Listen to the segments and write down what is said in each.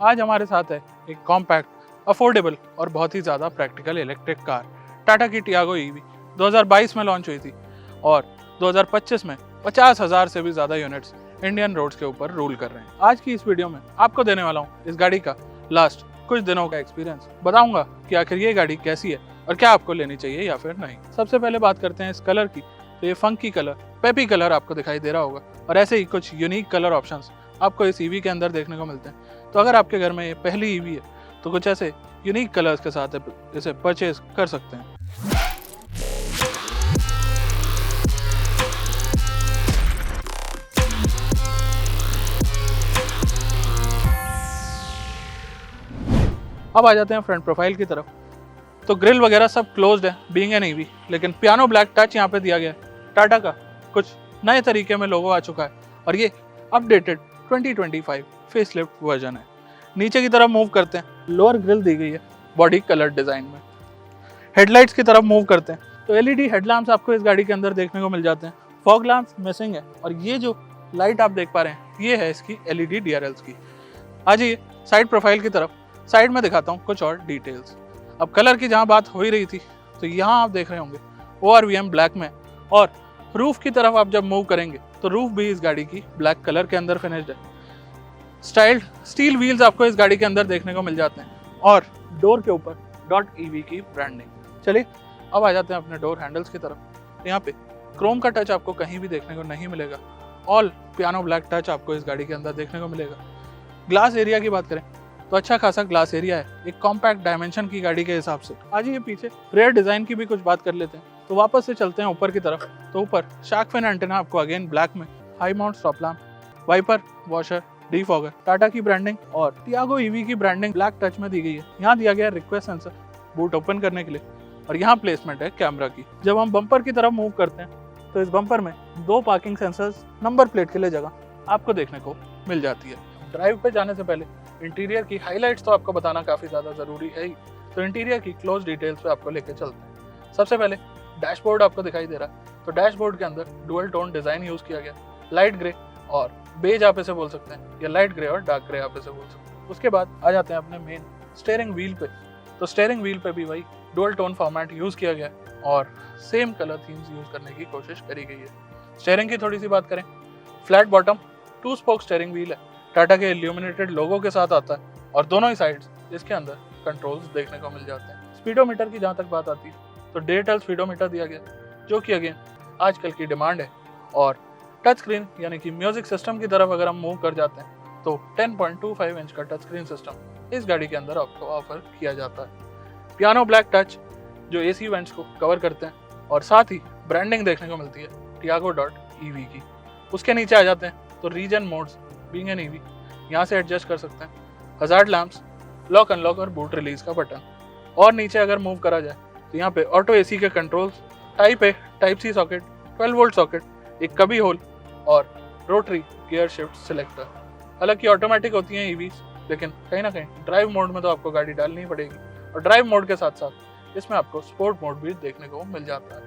आज हमारे साथ है एक कॉम्पैक्ट, अफोर्डेबल और बहुत ही ज़्यादा प्रैक्टिकल इलेक्ट्रिक कार टाटा की टियागो ईवी 2022 में लॉन्च हुई थी और 2025 में 50,000 से भी ज़्यादा यूनिट्स इंडियन रोड्स के ऊपर रूल कर रहे हैं। आज की इस वीडियो में आपको देने वाला हूँ इस गाड़ी का लास्ट कुछ दिनों का एक्सपीरियंस। बताऊंगा कि आखिर ये गाड़ी कैसी है और क्या आपको लेनी चाहिए या फिर नहीं। सबसे पहले बात करते हैं इस कलर की। तो ये फंकी कलर, पेपी कलर आपको दिखाई दे रहा होगा और ऐसे ही कुछ यूनिक कलर ऑप्शंस आपको इस ईवी के अंदर देखने को मिलते हैं। तो अगर आपके घर में ये पहली ईवी है तो कुछ ऐसे यूनिक कलर्स के साथ इसे परचेज कर सकते हैं। अब आ जाते हैं फ्रंट प्रोफाइल की तरफ। तो ग्रिल वगैरह सब क्लोज्ड है बीइंग एन ईवी, लेकिन पियानो ब्लैक टच यहाँ पे दिया गया है। टाटा का कुछ नए तरीके में लोगो आ चुका है और ये अपडेटेड 2025 फेसलिफ्ट वर्जन है। नीचे की तरफ मूव करते हैं, लोअर ग्रिल दी गई है बॉडी कलर डिजाइन में। हेडलाइट्स की तरफ मूव करते हैं तो एलईडी हेडलैम्प्स आपको इस गाड़ी के अंदर देखने को मिल जाते हैं। फॉग लैम्प्स मिसिंग है और ये जो लाइट आप देख पा रहे हैं ये है इसकी एलईडी डीआरएल्स की। आ जाइए साइड प्रोफाइल की तरफ। साइड में दिखाता हूँ कुछ और डिटेल्स। अब कलर की जहाँ बात हो ही रही थी तो यहाँ आप देख रहे होंगे ORVM ब्लैक में, और रूफ की तरफ आप जब मूव करेंगे तो रूफ भी इस गाड़ी की ब्लैक कलर के अंदर फिनिश्ड है। स्टाइल्ड स्टील व्हील्स आपको इस गाड़ी के अंदर देखने को मिल जाते हैं और डोर के ऊपर .EV की ब्रांडिंग। चलिए अब आ जाते हैं अपने डोर हैंडल्स की तरफ। यहाँ पे क्रोम का टच आपको कहीं भी देखने को नहीं मिलेगा। ऑल पियानो ब्लैक टच आपको इस गाड़ी के अंदर देखने को मिलेगा। ग्लास एरिया की बात करें तो अच्छा खासा ग्लास एरिया है एक कॉम्पैक्ट डायमेंशन की गाड़ी के हिसाब से। आज ये पीछे रेयर डिजाइन की भी कुछ बात कर लेते हैं। तो वापस से चलते हैं ऊपर की तरफ। तो ऊपर शार्क फिन एंटेना आपको अगेन ब्लैक में, high mount stop lamp, wiper, washer, defogger, Tata की ब्रांडिंग और टियागो ईवी की ब्रांडिंग ब्लैक टच में दी गई है। यहाँ दिया गया रिक्वेस्ट सेंसर बूट ओपन करने के लिए और यहाँ प्लेसमेंट है कैमरा की। जब हम बम्पर की तरफ मूव करते हैं तो इस बम्पर में 2 पार्किंग सेंसर्स, नंबर प्लेट के लिए जगह आपको देखने को मिल जाती है। ड्राइव पे जाने से पहले इंटीरियर की हाइलाइट्स तो आपको बताना काफी ज्यादा जरूरी है ही। तो इंटीरियर की क्लोज डिटेल्स पे आपको लेके चलते हैं। सबसे पहले डैशबोर्ड आपको दिखाई दे रहा है। तो डैशबोर्ड के अंदर डुअल टोन डिजाइन यूज किया गया, लाइट ग्रे और बेज आप इसे बोल सकते हैं, या लाइट ग्रे और डार्क ग्रे आप इसे बोल सकते हैं। उसके बाद आ जाते हैं अपने मेन स्टीयरिंग व्हील पे। तो स्टीयरिंग व्हील पे भी वही डुअल टोन फॉर्मेट यूज किया गया और सेम कलर थीम्स यूज करने की कोशिश करी गई है। स्टीयरिंग की थोड़ी सी बात करें, flat bottom 2 spoke steering wheel है। टाटा के इल्यूमिनेटेड लोगो के साथ आता है और दोनों ही साइड्स इसके अंदर कंट्रोल्स देखने को मिल जाते हैं। स्पीडोमीटर की जहाँ तक बात आती है तो डिजिटल स्पीडोमीटर दिया गया जो कि अगेन आजकल की डिमांड है। और टच स्क्रीन यानी कि म्यूजिक सिस्टम की तरफ अगर हम मूव कर जाते हैं तो 10.25 इंच का टच स्क्रीन सिस्टम इस गाड़ी के अंदर आपको ऑफर किया जाता है। पियानो ब्लैक टच जो AC वेंट्स को कवर करते हैं और साथ ही ब्रांडिंग देखने को मिलती है tiago.ev की। उसके नीचे आ जाते हैं तो regen modes being an EV यहाँ से एडजस्ट कर सकते हैं। हजार्ड लैम्प्स, लॉक अनलॉक और बूट रिलीज का बटन। और नीचे अगर मूव करा जाए तो यहाँ पे ऑटो AC के controls, type A, type C socket, 12 volt socket, एक कभी होल और रोटरी गियर शिफ्ट सिलेक्टर। हालांकि ऑटोमेटिक होती हैं ईवीज, लेकिन कहीं ना कहीं ड्राइव मोड में तो आपको गाड़ी डालनी ही पड़ेगी और ड्राइव मोड के साथ साथ इसमें आपको स्पोर्ट मोड भी देखने को मिल जाता है।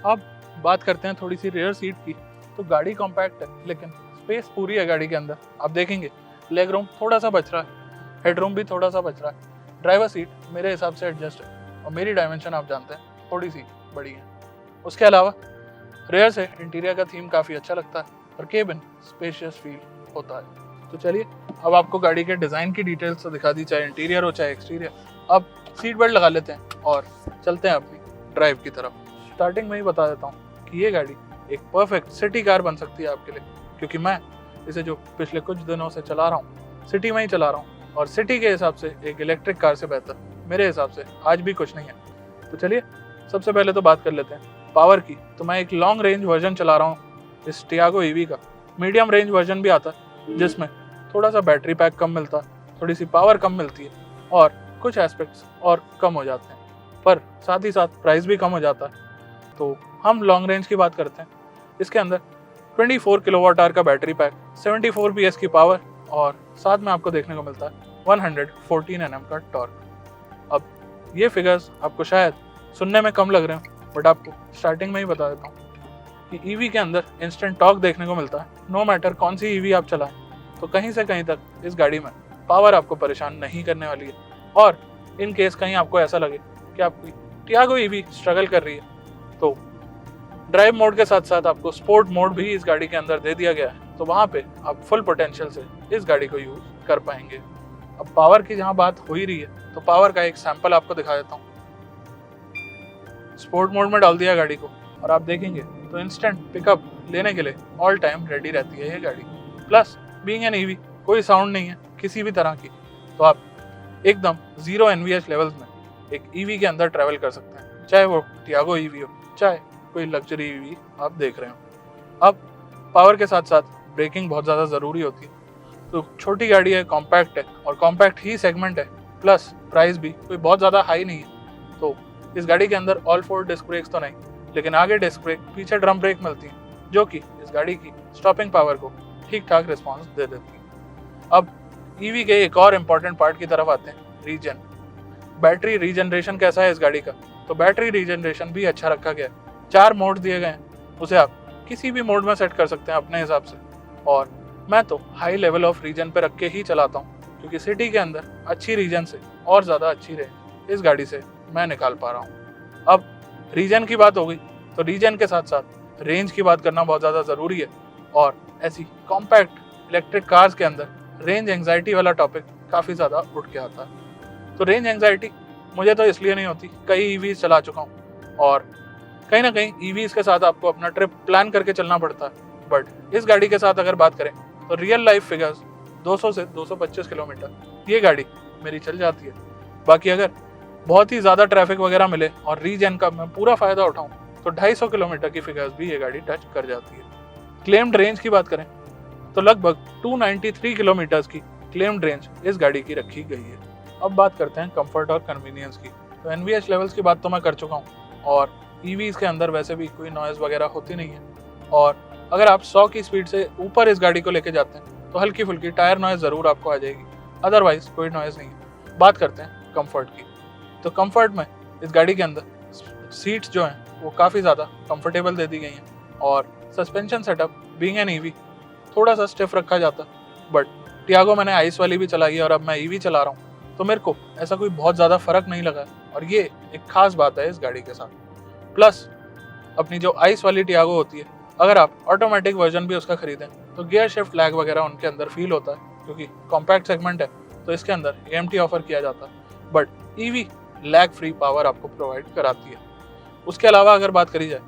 अब बात करते हैं थोड़ी सी रेयर सीट की। तो गाड़ी कॉम्पैक्ट है लेकिन स्पेस पूरी है गाड़ी के अंदर। आप देखेंगे लेग रूम थोड़ा सा बच रहा है, हेड रूम भी थोड़ा सा बच रहा है। ड्राइवर सीट मेरे हिसाब से एडजस्ट है और मेरी डायमेंशन आप जानते हैं थोड़ी सी बड़ी है। उसके अलावा रेयर से इंटीरियर का थीम काफ़ी अच्छा लगता है और केबिन स्पेशियस फील होता है। तो चलिए अब आपको गाड़ी के डिज़ाइन की डिटेल्स तो दिखा दी, चाहे इंटीरियर हो चाहे एक्सटीरियर। अब सीट बेल्ट लगा लेते हैं और चलते हैं अपनी ड्राइव की तरफ। स्टार्टिंग में ही बता देता हूँ कि ये गाड़ी एक परफेक्ट सिटी कार बन सकती है आपके लिए, क्योंकि मैं इसे जो पिछले कुछ दिनों से चला रहा हूँ सिटी में ही चला रहा हूँ और सिटी के हिसाब से एक इलेक्ट्रिक कार से बेहतर मेरे हिसाब से आज भी कुछ नहीं है। तो चलिए सबसे पहले तो बात कर लेते हैं पावर की। तो मैं एक लॉन्ग रेंज वर्जन चला रहा हूँ इस टियागो ईवी का। मीडियम रेंज वर्जन भी आता है जिसमें थोड़ा सा बैटरी पैक कम मिलता है, थोड़ी सी पावर कम मिलती है और कुछ एस्पेक्ट्स और कम हो जाते हैं, पर साथ ही साथ प्राइस भी कम हो जाता है। तो हम लॉन्ग रेंज की बात करते हैं। इसके अंदर 24 किलोवाट आवर का बैटरी पैक, 74 PS की पावर और साथ में आपको देखने को मिलता है 114 Nm का टॉर्क। अब ये फिगर्स आपको शायद सुनने में कम लग रहे हैं, बट आपको स्टार्टिंग में ही बता देता हूँ कि ईवी के अंदर इंस्टेंट टॉर्क देखने को मिलता है। नो मैटर कौन सी ईवी आप चलाएं तो कहीं से कहीं तक इस गाड़ी में पावर आपको परेशान नहीं करने वाली है। और इन केस कहीं आपको ऐसा लगे कि आपकी टियागो ईवी स्ट्रगल कर रही है तो ड्राइव मोड के साथ साथ आपको स्पोर्ट मोड भी इस गाड़ी के अंदर दे दिया गया है, तो वहाँ पे आप फुल पोटेंशियल से इस गाड़ी को यूज कर पाएंगे। अब पावर की जहाँ बात हो ही रही है तो पावर का एक सैंपल आपको दिखा देता हूँ। स्पोर्ट मोड में डाल दिया गाड़ी को और आप देखेंगे तो इंस्टेंट पिकअप लेने के लिए ऑल टाइम रेडी रहती है ये गाड़ी। प्लस बीइंग एन ईवी कोई साउंड नहीं है किसी भी तरह की, तो आप एकदम 0 NVH लेवल्स में एक ईवी के अंदर ट्रैवल कर सकते हैं, चाहे वो टियागो ईवी हो चाहे कोई लग्जरी ईवी आप देख रहे हो। अब पावर के साथ साथ ब्रेकिंग बहुत ज़्यादा ज़रूरी होती है, तो छोटी गाड़ी है, कॉम्पैक्ट है और कॉम्पैक्ट ही सेगमेंट है, प्लस प्राइस भी कोई बहुत ज़्यादा हाई नहीं है। तो इस गाड़ी के अंदर ऑल 4 डिस्क ब्रेक्स तो नहीं, लेकिन आगे डिस्क ब्रेक पीछे ड्रम ब्रेक मिलती है, जो कि इस गाड़ी की स्टॉपिंग पावर को ठीक ठाक रिस्पॉन्स दे देती है। अब ईवी के एक और इम्पॉर्टेंट पार्ट की तरफ आते हैं, रीजन। बैटरी रीजनरेशन कैसा है इस गाड़ी का, तो बैटरी रीजनरेशन भी अच्छा रखा गया है। 4 मोड दिए गए हैं, उसे आप किसी भी मोड में सेट कर सकते हैं अपने हिसाब से, और मैं तो हाई लेवल ऑफ रीजन पे रख के ही चलाता हूँ, क्योंकि सिटी के अंदर अच्छी रीजन से और ज़्यादा अच्छी रेंज इस गाड़ी से मैं निकाल पा रहा हूँ। अब रीजन की बात हो गई तो रीजन के साथ साथ रेंज की बात करना बहुत ज़्यादा ज़रूरी है, और ऐसी कॉम्पैक्ट इलेक्ट्रिक कार्स के अंदर रेंज एंग्जाइटी वाला टॉपिक काफ़ी ज़्यादा उठ के आता है। तो रेंज एंग्जाइटी मुझे तो इसलिए नहीं होती, कई ईवीज चला चुका हूँ और कहीं ना कहीं ईवीज के साथ आपको अपना ट्रिप प्लान करके चलना पड़ता है, बट इस गाड़ी के साथ अगर बात करें तो रियल लाइफ फिगर्स 200 से 225 किलोमीटर ये गाड़ी मेरी चल जाती है। बाकी अगर बहुत ही ज़्यादा ट्रैफिक वगैरह मिले और रीजन का मैं पूरा फ़ायदा उठाऊँ तो 250 किलोमीटर की फिगर्स भी ये गाड़ी टच कर जाती है। क्लेम्ड रेंज की बात करें तो लगभग 293 किलोमीटर्स की क्लेम्ड रेंज इस गाड़ी की रखी गई है। अब बात करते हैं कंफर्ट और कन्वीनियंस की। तो NVH लेवल्स की बात तो मैं कर चुका हूँ, और ईवीज के अंदर वैसे भी कोई नॉइज़ वगैरह होती नहीं है, और अगर आप 100 की स्पीड से ऊपर इस गाड़ी को लेके जाते हैं तो हल्की फुल्की टायर नॉइज़ ज़रूर आपको आ जाएगी, अदरवाइज कोई नॉइज़ नहीं है। बात करते हैं कंफर्ट की, तो कंफर्ट में इस गाड़ी के अंदर सीट्स जो हैं वो काफ़ी ज़्यादा कंफर्टेबल दे दी गई हैं, और suspension setup being an EV थोड़ा सा स्टिफ रखा जाता, बट टियागो मैंने आइस वाली भी चलाई है और अब मैं ईवी चला रहा हूँ, तो मेरे को ऐसा कोई बहुत ज़्यादा फर्क नहीं लगा, और ये एक खास बात है इस गाड़ी के साथ। प्लस अपनी जो आइस वाली टियागो होती है, अगर आप ऑटोमेटिक वर्जन भी उसका खरीदें तो गियर शिफ्ट लैग वगैरह उनके अंदर फील होता है, क्योंकि कॉम्पैक्ट सेगमेंट है तो इसके अंदर AMT ऑफर किया जाता है, but EV lag free power आपको प्रोवाइड कराती है। उसके अलावा अगर बात करी जाए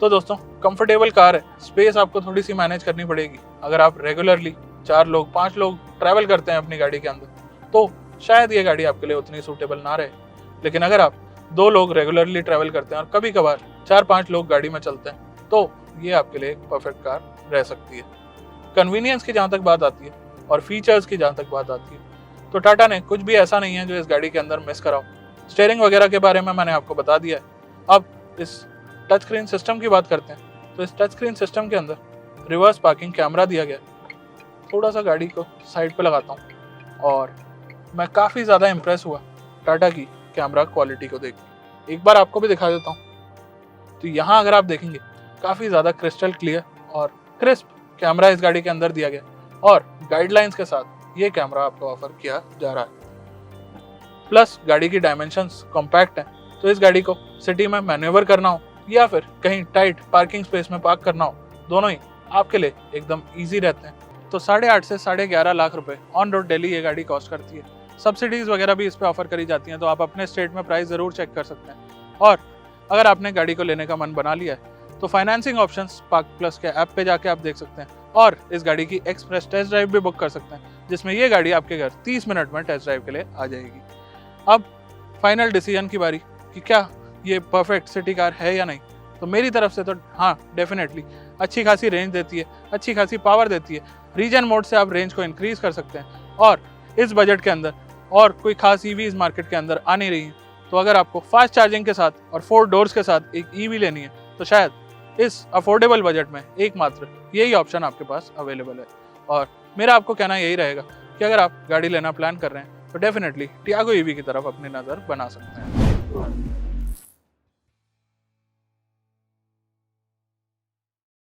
तो दोस्तों कंफर्टेबल कार है, स्पेस आपको थोड़ी सी मैनेज करनी पड़ेगी। अगर आप रेगुलरली 4 लोग 5 लोग ट्रैवल करते हैं अपनी गाड़ी के अंदर तो शायद ये गाड़ी आपके लिए उतनी सूटेबल ना रहे, लेकिन अगर आप 2 लोग रेगुलरली ट्रैवल करते हैं और कभी कभार 4-5 लोग गाड़ी में चलते हैं तो ये आपके लिए एक परफेक्ट कार रह सकती है। कन्वीनियंस की जहाँ तक बात आती है और फीचर्स की जहाँ तक बात आती है तो टाटा ने कुछ भी ऐसा नहीं है जो इस गाड़ी के अंदर मिस कराओ। स्टीयरिंग वगैरह के बारे में मैंने आपको बता दिया है। अब इस टच स्क्रीन सिस्टम की बात करते हैं, तो इस टच स्क्रीन सिस्टम के अंदर रिवर्स पार्किंग कैमरा दिया गया। थोड़ा सा गाड़ी को साइड पे लगाता हूँ और मैं काफ़ी ज़्यादा इम्प्रेस हुआ टाटा की कैमरा क्वालिटी को देख के। एक बार आपको भी दिखा देता हूँ। तो यहाँ अगर आप देखेंगे काफ़ी ज़्यादा क्रिस्टल क्लियर और क्रिस्प कैमरा इस गाड़ी के अंदर दिया गया, और गाइडलाइंस के साथ ये कैमरा आपको ऑफर किया जा रहा है। प्लस गाड़ी की डायमेंशंस कॉम्पैक्ट हैं, तो इस गाड़ी को सिटी में मैन्यूवर करना हो या फिर कहीं टाइट पार्किंग स्पेस में पार्क करना हो, दोनों ही आपके लिए एकदम ईजी रहते हैं। तो 8.5 से 11.5 लाख रुपए ऑन रोड डेली ये गाड़ी कॉस्ट करती है। सब्सिडीज़ वगैरह भी इस पर ऑफर करी जाती हैं, तो आप अपने स्टेट में प्राइस ज़रूर चेक कर सकते हैं। और अगर आपने गाड़ी को लेने का मन बना लिया है तो फाइनेंसिंग ऑप्शंस पार्क प्लस के ऐप पे जाके आप देख सकते हैं, और इस गाड़ी की एक्सप्रेस टेस्ट ड्राइव भी बुक कर सकते हैं, जिसमें ये गाड़ी आपके घर 30 मिनट में टेस्ट ड्राइव के लिए आ जाएगी। अब फाइनल डिसीजन की बारी कि क्या ये परफेक्ट सिटी कार है या नहीं। तो मेरी तरफ से तो हाँ, डेफिनेटली अच्छी खासी रेंज देती है, अच्छी खासी पावर देती है। रीजन मोड से आप रेंज को इंक्रीज कर सकते हैं, और इस बजट के अंदर और कोई खास ईवीज मार्केट के अंदर आ नहीं रही है, तो अगर आपको फास्ट चार्जिंग के साथ और 4 डोर्स के साथ एक ईवी लेनी है तो शायद इस अफोर्डेबल बजट में एकमात्र यही ऑप्शन आपके पास अवेलेबल है। और मेरा आपको कहना यही रहेगा कि अगर आप गाड़ी लेना प्लान कर रहे हैं तो डेफिनेटली टियागो ईवी की तरफ अपनी नज़र बना सकते हैं।